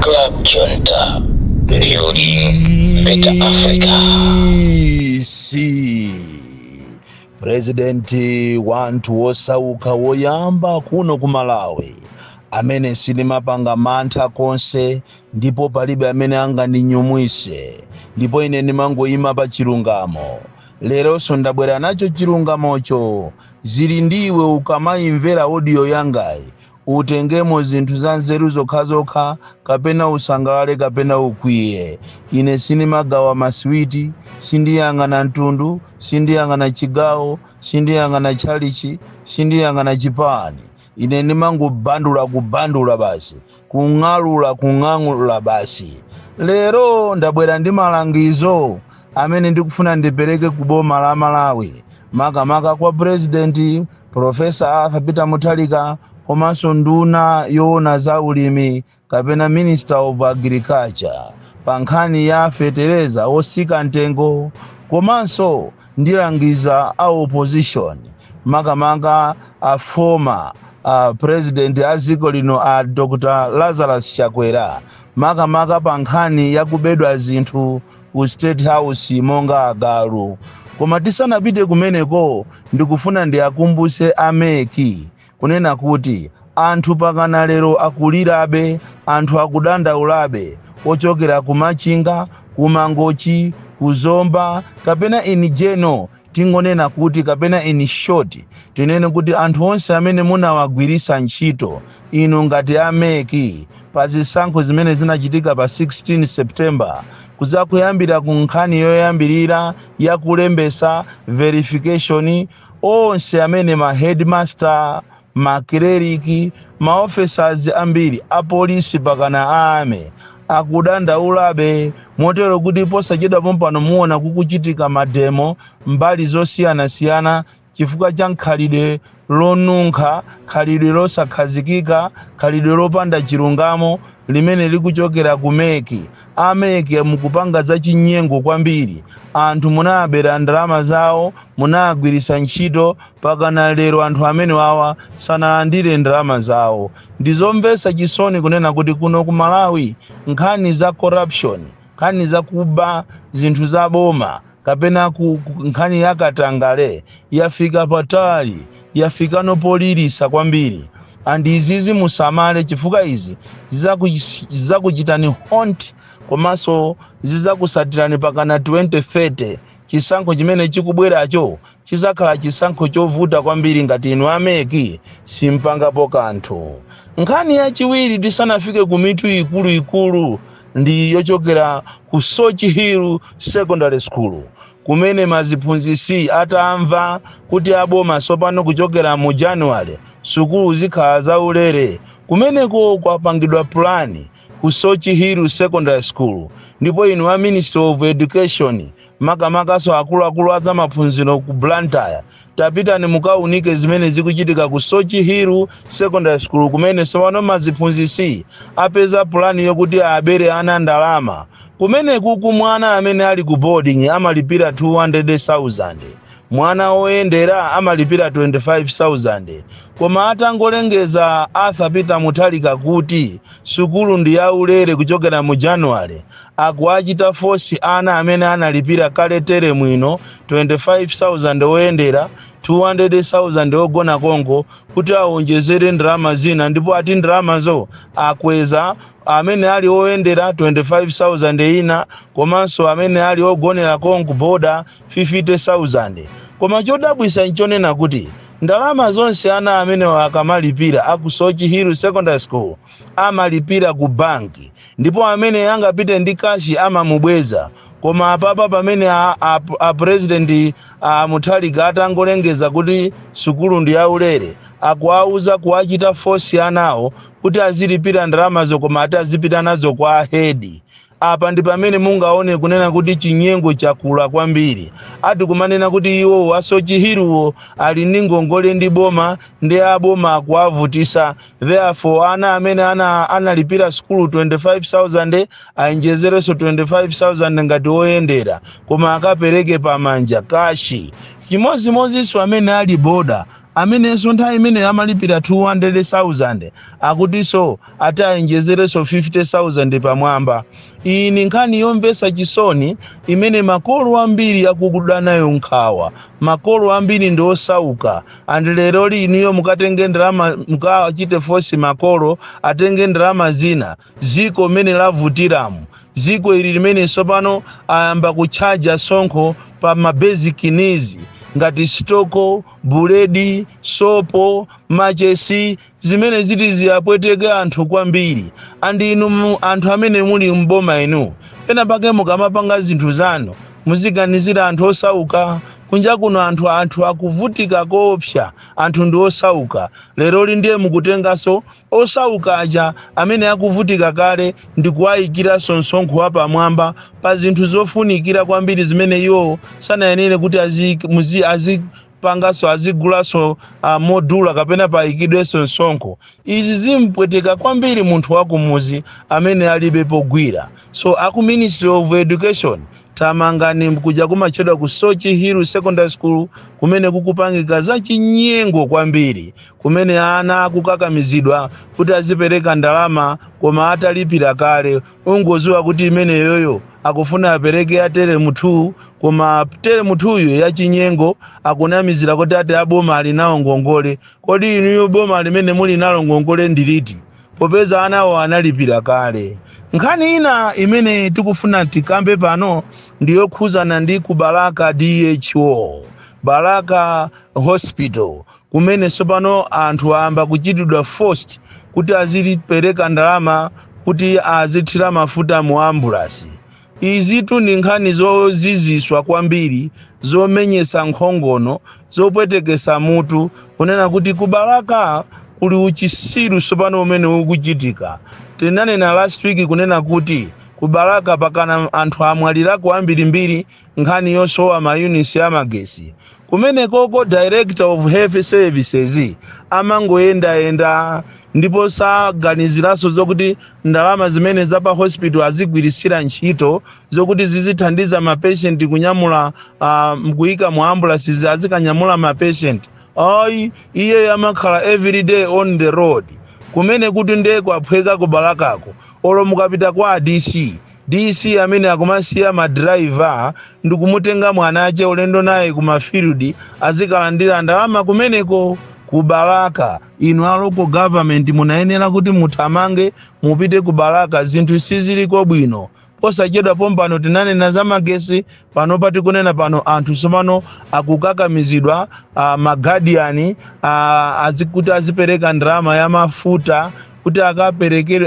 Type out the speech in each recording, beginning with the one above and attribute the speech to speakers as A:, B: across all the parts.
A: Club Junta, building better Africa.
B: Presidenti wantu wosauka woyamba kuno ku Malawi amene sinimapanga mantha konse ndipo palibe amene angandinyumwise ndipo ine ndimangoyima pa chilungamo. Leronso ndabwera nacho chilungamocho. Zili ndiwe ukamayimvera audio yangayi utengemo zinthu za nzeru zokhazokha kapena usangalale kapena ukwiye. Ine sinimagawa maswiti, sindiyang'ana mtundu, sindiyang'ana chigawo, sindiyang'ana chalichi, sindiyang'ana chipani. Ine ndimangobandula basi, kung'alula basi. Lero ndabwera ndi malangizo amene ndikufuna ndipereke ku boma la Malawi, makamaka kwa President Professor Arthur Peter Mutharika komanso nduna yoona za ulimi kapena Minister of Agriculture pa nkhani ya fetereza osika ntengo, komanso ndilangiza a opposition makamaka a former president a dziko lino a Dr. Lazarus Chakwera makamaka pa nkhani ya kubedwa zinthu ku State House monga agalu. Koma tisanapite kumeneko ndikufuna ndiakumbuse ameki kunena kuti anthu pakana lero akulirabe, anthu akudandaulabe ochokera kumachinga, kumangochi, kuzomba kapena in general tingonena kuti kapena in short tinene kuti anthu onse amene munawagwirisa ntchito inu ngati ameki pa zisankho zimene zinachitika pa 16 September kuzakuyambira ku nkhani yoyambirira ya kulembesa verification, onse amene ma headmaster, makleriki, maofficers ambiri a polisi pakana ame akudandaulabe motero kuti posachedwa pompano muona kukuchitika mademo mbali zosiyana chifukwa cha nkhalidwe lonunkha, khalidwe losakhazikika, khalidwe lopanda chilungamo limene likuchokera kumeki. Ameki mukupanga za chinyengo kwambiri, anthu munabera ndalama zawo, munagwirisa ntchito pakana lero anthu amene wawa sanalandire ndalama zawo. Ndizomvesa chisoni kunena kuti kuno ku Malawi nkhani za corruption, nkhani za kuba zinthu za boma kapena nkhani ya katangale yafika patali, yafika nopolirisa kwambiri. Andi izizi musamale chifukwa izi zizakuchitani haunt komanso zizakusatirani pakana 2030. Chisankho chimene chikubweracho chizakhala chisankho chovuta kwambiri ngati inu ameki simpangapo kanthu. Nkhani yachiwiri tisanafike ku mitu ikulu ndi yochokera ku Soch Hill Secondary School kumene maziphunzisi atamva kuti aboma sopano kuchokera mu January sukulu zikhala zaulere. Kumeneko kwapangidwa plani ku Soch Hill Secondary School ndipo inu a Minister of Education makamakaso akuluakulu a zamaphunziro ku Blantyre tapitani mukaunike zimene zikuchitika ku Soch Hill Secondary School kumene sopano maziphunzisi apeza plani yokuti abere ana ndalama. Kumene kuku mwana amene ali ku boarding amalipira 200,000, mwana oyendera amalipira 25,000. Koma atangolengeza Arthur Peter Mutharika kuti sukulu ndi yaulere kuchokera mu January, akuachita force ana amene analipira kale tere mwino 25,000 oyendera, 200,000 ogona Kongo kuti aonjezere ndalama zina, ndipo ati ndalamazo akweza amene ali oyendera 25,000 ina komanso amene ali ogonera Kongo boda 50,000. Koma chodabwisa nchonena kuti ndalama zonse ana amene akamalipira aku Soch Hill Secondary School amalipira ku banki, ndipo amene angapite ndi kashi amamubweza. Koma apapa pamene a President Mutharika atangolengeza kuti sukulu ndi yaulere akuauza kuachita force anawo kuti azilipira ndalamazo koma atazipita nazo kwa head. Apa ndi pamene mungaone kunena kuti chinyengo chakula kwambiri. Ati kumanena kuti iwo a Soch Hill ali ndi ngongole ndi boma ndi aboma akuavutisa. Therefore ana amene analipira sukulu 25,000 aonjezereso 25,000 ngati oyendera koma akapereke pamanja kashi. Chimozimozinso amene ali boda amenenso nthawi imene amalipira 200,000 akutinso ati ayenjezerenso 50,000 pamwamba. Iyi ni nkhani yomvetsa chisoni imene makolo ambiri akukuda nayo nkhawa. Makolo ambiri ndi osauka, andi lero liniyo mukatenge ndalama mukachite force makolo atenge ndalama zina ziko mene lavutiramu. Ziko ili limene sopano ayamba kuchaja sonkho pa mabasic needs ngati stoko, buledi, sopo, machesi, zimene ziti ziyapweteke anthu kwambiri. Andi inu anthu amene muli mboma inu, pena pake mukamapanga zinthu zanu muziganizira anthu osauka. Kunja kuno anthu akuvutika koopsa, anthu ndi osauka. Lero ndiye mukutengaso osauka aja amene akuvutika kale ndi kuwayikiraso msonkho wa pamwamba pa zinthu zofunikira kwambiri zimene iwo sanayenere kuti azipangaso azigulaso modula kapena payikidweso msonkho. Izi zimpweteka kwambiri munthu wakumuzi amene alibe pogwira. So aku Ministry of Education tamangani kuja kumachedwa ku Sochi Hill Secondary School kumene kukupangika za chinyengo kwambiri, kumene ana akukakamizidwa kuti azipereka ndalama koma atalipira kale. Ungoziwa kuti imene yoyo akufuna apereke ya term 2 koma term 2 ya chinyengo akunamizira kuti ati aboma ali nawo ngongole. Kodi inu boma limene muli nalo ngongole ndiliti popeza anawo analipira kale? Nkhani ina imene tikufuna tikambe pano ndiyo khuzana ndi ku Baraka DHO, Baraka Hospital, kumene sopano anthu amba kuchitidwa forced kuti azilipereka ndalama kuti azithira mafuta mu ambulance. Izitu ndi nkhani zoziziswa kwambiri, zomenyesa nkhongono, zopwetekesa mutu, kunena kuti ku Baraka kuli uchisiru sopano umene ukuchitika. Tinanena last week kunena kuti ku Baraka pakana anthu amwalirako ambirimbiri nkhani yosowa mayunisi amagesi. Kumene koko Director of Health Services amangoyenda ndipo saganiziraso zokuti ndalama zimene zapa hospital azigwirisira ntchito zokuti zizithandiza mapatient kunyamula mkuyika mu ambulance azikanyamula mapatient. Iye yamakhala every day on the road. Kumene kuti ndiye kwaphweka ku Barakako olo mukapita kwa DC amene akumasiya madriver ndi kumutenga mwanache ulendo naye ku mafield azikalandira ndalama kumeneko ku Baraka. Inu a local government munayenera kuti muthamange mupite ku Baraka, zinthu siziliko bwino. Posachedwa pompano tinanena za magesi, pano pati kunena pano anthu somano akukakamizidwa magadiani azikuti azipereka ndalama ya mafuta kuti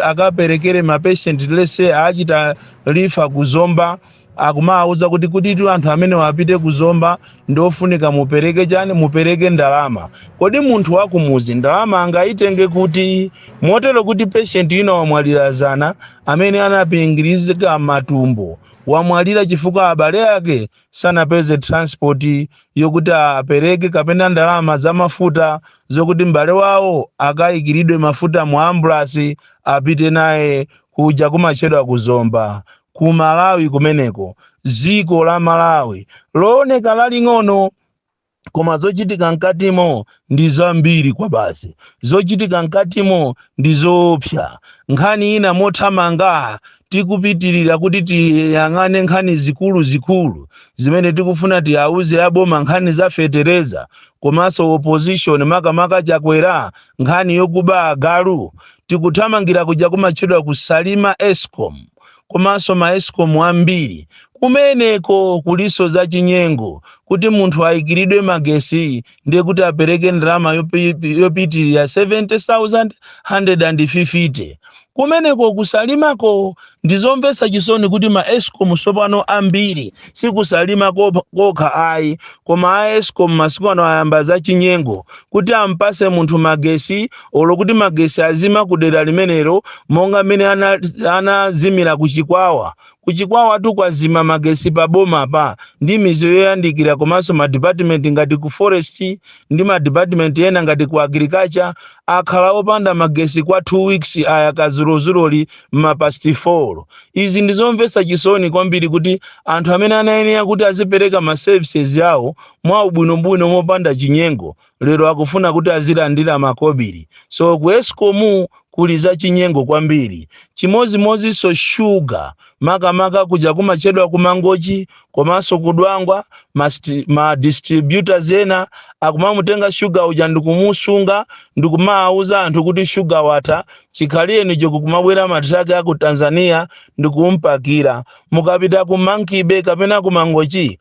B: akaperekere mapatient lese achita lifa kuzomba. Akumauza kuti tu anthu amene wapite kuzomba ndofunika mupereke chani, mupereke ndalama. Kodi munthu wakumuzi ndalama angaitenge kuti? Motero kuti patient ina wamwalira zana amene anapingirizika matumbo, wamwalira chifukwa abale yake sanapeze transport yokuti apereke kapena ndalama za mafuta zokuti mbale wawo akayikiridwe mafuta mu ambulance apite naye kuja kumachedwa kuzomba. Ku Malawi kumeneko, ziko la Malawi looneka laling'ono koma zochitika mkatimo ndi zambiri kwa basi. Zochitika mkatimo ndi zoopsa. Nkhani ina mothamanga tikupitirira kuti tiyang'ane nkhani zikulu zimene tikufuna tiyauze aboma, nkhani za fetereza komanso opposition makamaka Chakwera, nkhani yokuba agalu. Tikuthamangira kuja kumachedwa kusalima Eskom komanso ma Eskom ambiri kumeneko kuliso za chinyengo kuti munthu ayikiridwe magesi ndiye kuti apereke ndalama yopitirira 70,150. Kumeneko kusalimako ndizomvesa chisoni kuti ma Eskom sopano ambiri sikusalima kokha ayi, koma a Eskom masiku ano ayamba za chinyengo kuti ampase munthu magesi olo kuti magesi azima kudera limenero monga mene anazimira kuchikwawa kuchikwawa tu kwazima magesi pa boma pa ndi mizo yoyandikira komanso ma department ngati ku forest ndi ma department ena ngati ku agriculture akhala opanda magesi kwa 2 weeks aya kazulozuloli mapasti 4. Izi ndizomvetsa chisoni kwambiri kuti anthu amene anayenera kuti azipereka ma services yawo mwa ubwinobwino mopanda chinyengo lero akufuna kuti azilandira makobiri. So ku Eskom kuli za chinyengo kwambiri. Chimozimozi so sugar makamaka kuja kumachedwa kumangochi komanso kudwangwa ma distributors ena akumamutenga sugar uja ndikumusunga ndikumauza anthu kuti sugar water chikhalire nicho kumabwera matraki aku Tanzania ndikumpakira. Mukapita ku Mankibe kapena ku Mangochi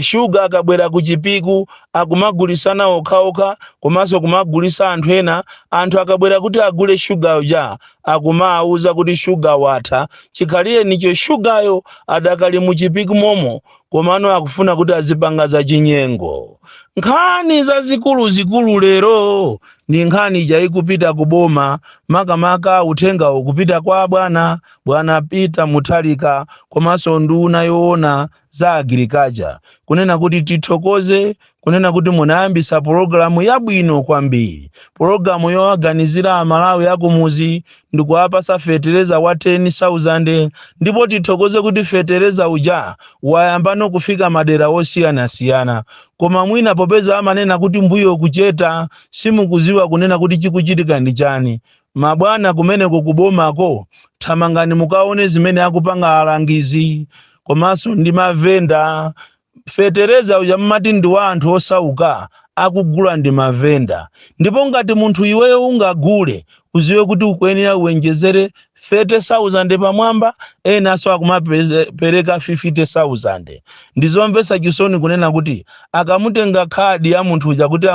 B: sugar akabwera ku Chipiku akumagulisana okhaokha komanso kumagulisa anthu ena. Anthu akabwera kuti agule sugar uja akumauza kuti sugar water chikhalire nicho sugayo adakali mu Chipiku momo komano akufuna kuti azipanga za chinyengo. Nkhani za zikulu lero ni nkhani jaikupita kuboma makamaka uthenga ukupita kwa bwana Peter Mutharika komanso nduna yoona za agriculture kunena kuti tithokoze kunena kuti munayambisa programu yabwino kwambiri. Programu yowaganizira amalawi akumuzi ndikuwapasa fetereza wa 10,000 ndipo tithokoze kuti fetereza uja wayambano kufika madera osiyana-siyana. Koma mwina popeza amanena kuti mbuyo kucheta simukuziwa kunena kuti chikuchitika ndi chani. Mabwana kumene kukubomako thamangani mukaone zimene akupanga alangizi komanso ndi mavenda. Fetereza uja mmati ndi wa anthu osauka akugula ndi mavenda. Ndipo ngati munthu iweyo ungagule uziwe kuti ukuyenera uwenjezere 30,000 pamwamba enaso akumapereka 50,000. Ndizomvetsa chisoni kunena kuti akamutenga khadi ya munthu uja kuti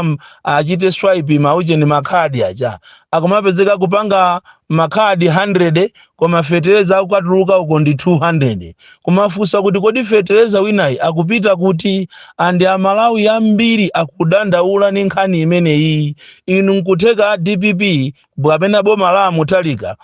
B: achite swipe mauche ni makhadi aja akumapezeka kupanga makhadi 100 koma fetereza akukatuluka uko ndi 200. Kumafusa kuti kodi fetereza winayi akupita kuti andi amalawi ambiri akudandaula ni nkhani imeneyi. Inu nkutheka DPP bwapena boma la Mutharika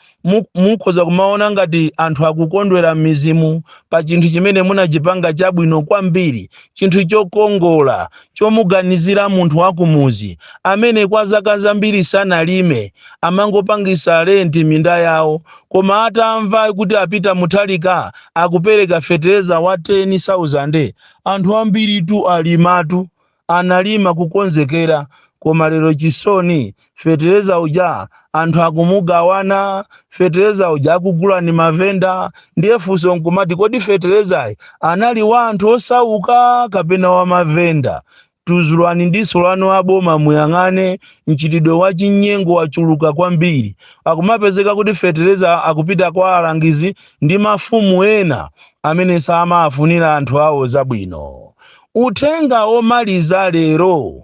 B: mukhoza kumaona ngati anthu akukondwera mizimu pa chinthu chimene munachipanga chabwino kwambiri, chinthu chokongola chomuganizira munthu wakumuzi amene kwa zaka zambiri sanalime amangopangisa renti minda yawo. Koma atamva kuti apita Mutharika akupereka fetereza wa 10,000 anthu ambiri tu alimatu analima kukonzekera. Koma lero chisoni fetereza uja anthu akumugawana, fetereza uja akugula ni mavenda. Ndiye funso nkumati kodi fetereza anali wa anthu osauka kapena wa mavenda? Tuzulwani ndiso lano aboma muyang'ane mchitidwe wa chinyengo wachuluka kwambiri. Akumapezeka kuti fetereza akupita kwa alangizi ndi mafumu ena amene samafunira anthu awo zabwino. Uthenga omaliza lero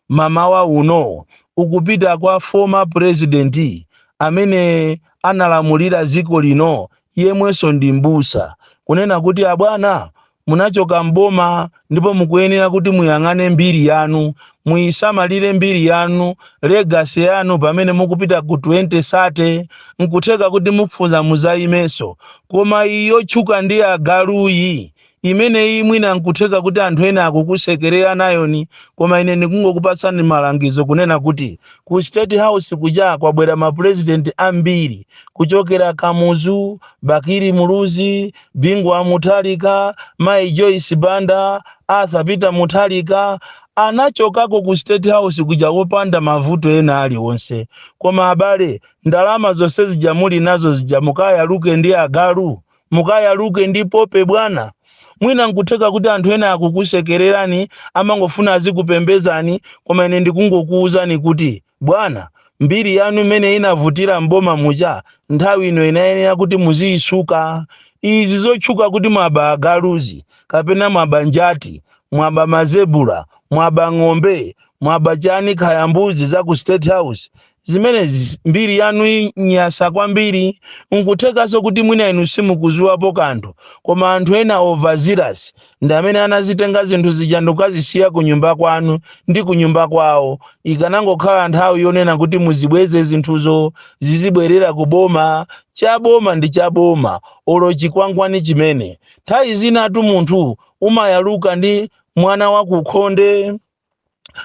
B: mamawa uno ukupita kwa former president amene analamulira ziko lino yemweso ndi mbusa kunena kuti abwana munachoka mboma ndipo mukuyenera kuti muyang'ane mbiri yanu, muyisamalire mbiri yanu, legacy yanu pamene mukupita ku 2030 nkutheka kuti mupfuza muzayimeso. Koma iyo chuka ndi agaluyi imene mwina nkutheka kuti anthu ena akukusekerera nayoni. Koma ine ndikungokupasani malangizo kunena kuti ku State House kuja kwabwera ma president ambiri kuchokera Kamuzu, Bakiri Muluzi, Bingwa Mutharika, Mai Joyce Banda, Arthur Peter Mutharika anachokako ku State House kuja wopanda mavuto ena aliwonse. Koma abale ndalama zonse zijamuli nazo zijamukaya luke ndi agalu mukaya luke ndi pope bwana. Mwina nkutheka kuti anthu ena akukusekererani amangofuna azikupembezani. Koma ine ndikungokuuzani kuti bwana mbiri yanu imene inavutira mboma muja nthawi ino inayenera kuti muziyisuka. Izi zochuka kuti mwaba agaluzi kapena mwaba njati mwaba mazebula mwaba ng'ombe mwabachani khaya mbuzi za ku State House zimenezi mbiri yanu nyasa kwambiri nkuthekaso kuti mwina inu simukuziwapo kanthu koma anthu ena overzealous ndi amene anazitenga zinthu zija ndikukazisiya ku nyumba kwanu ndi ku nyumba kwawo ikanangokhala nthawi yonena kuti muzibweze zinthuzo zizibwerera kuboma chaboma ndi chaboma olo chikwangwani chimene nthawi zinatu munthu umayaluka ndi mwana wa kukhonde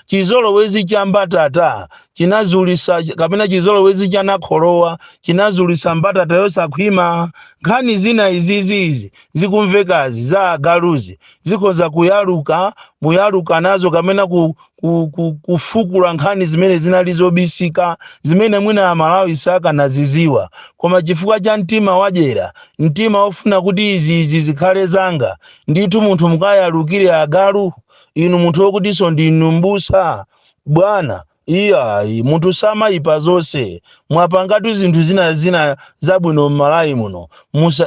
B: chizolowezi cha mbatata chinazulisa kapena chizolowezi cha nakholowa chinazulisa mbatata yosakhwima nkhani zina izizi zikumvekazi za agaluzi zikhoza muyaluka nazo kamena kufukula nkhani zimene zinalizobisika zimene mwina amalawi sakanaziziwa koma chifukwa cha mtima wajera mtima ofuna kuti izi zikhale zanga ndithu munthu mukayalukire agalu inu munthu wokutiso ndinu mbusa bwana iyayi munthu samayipa zonse mwapangatu zinthu zina zabwino m'Malawi muno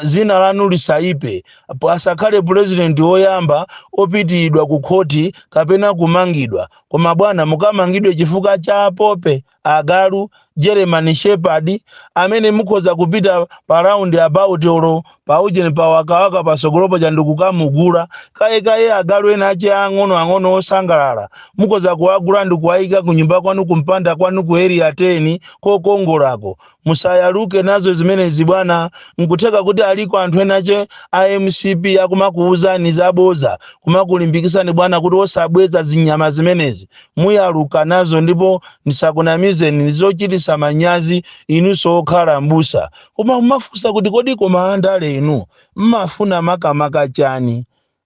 B: zina lanu lisaipe asakhale president woyamba opitidwa ku khoti kapena kumangidwa koma bwana mukamangidwe chifukwa cha apope agalu German Shepherd amene mukhoza kupita pa round about olo pauje pawakawaka pasogolopo cha ndikukamugula kaye agalu ena ache ang'ono osangalala mukhoza kuwagula ndikuwayika ku nyumba kwanu kumpanda kwanu ku area 10 kokongolako musayaluke nazo zimenezi bwana nkutheka kuti aliko anthu enache IMCP akumakuuzani zaboza kumakulimbikisani bwana kuti osabweza zinyama zimenezi muyaluka nazo ndipo ndisakunamizeni nizochitisa manyazi inunso okhala mbusa koma mumafunsa kuti kodi koma andale inu mmafuna makamaka chani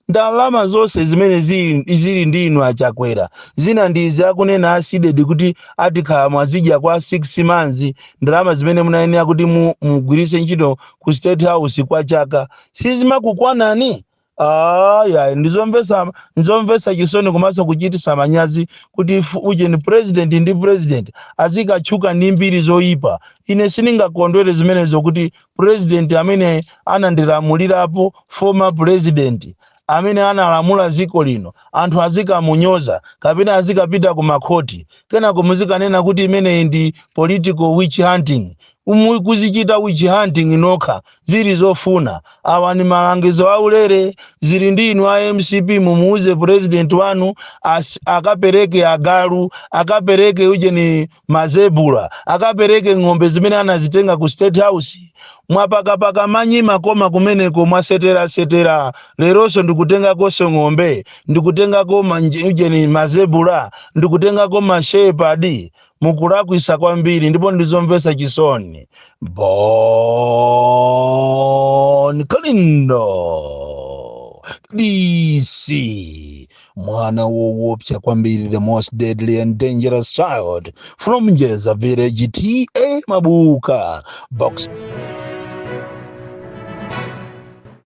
B: ndalama zonse zimene zili ndi inu achakwera zina ndizi akunena asidedi kuti atikhala mwazidya kwa 6 months ndalama zimene munayenera kuti mugwirise ntchito ku State House kwa chaka sizimakukwanani ya ndizomvesa chisoni komanso kuchitisa manyazi kuti uje ni president ndi president azikatchuka ndi mbiri zoyipa ine siningakondwere zimenezo kuti president amene anandilamulirapo former president amene analamula ziko lino anthu azikamunyoza kapena azikapita ku makhoti kenako muzikanena kuti imene ndi political witch hunting kuzichita witch hunting nokha zili zofuna awa ni malangizo aulere zili ndi inu IMCP mumuuze president wanu akapereke agalu akapereke uje ni mazebula akapereke ng'ombe zimene anazitenga ku State House mwapakapaka manyima koma kumeneko mwasetera leroso ndikutenga koso ng'ombe ndikutenga koma uje ni mazebula ndikutenga koma shepherd mukulakwisa kwambiri ndipo ndizomvesa chisoni Bon Kalindo DC mwana woopsa kwambiri the most deadly and dangerous child from Njeza Village TA Mabuka Box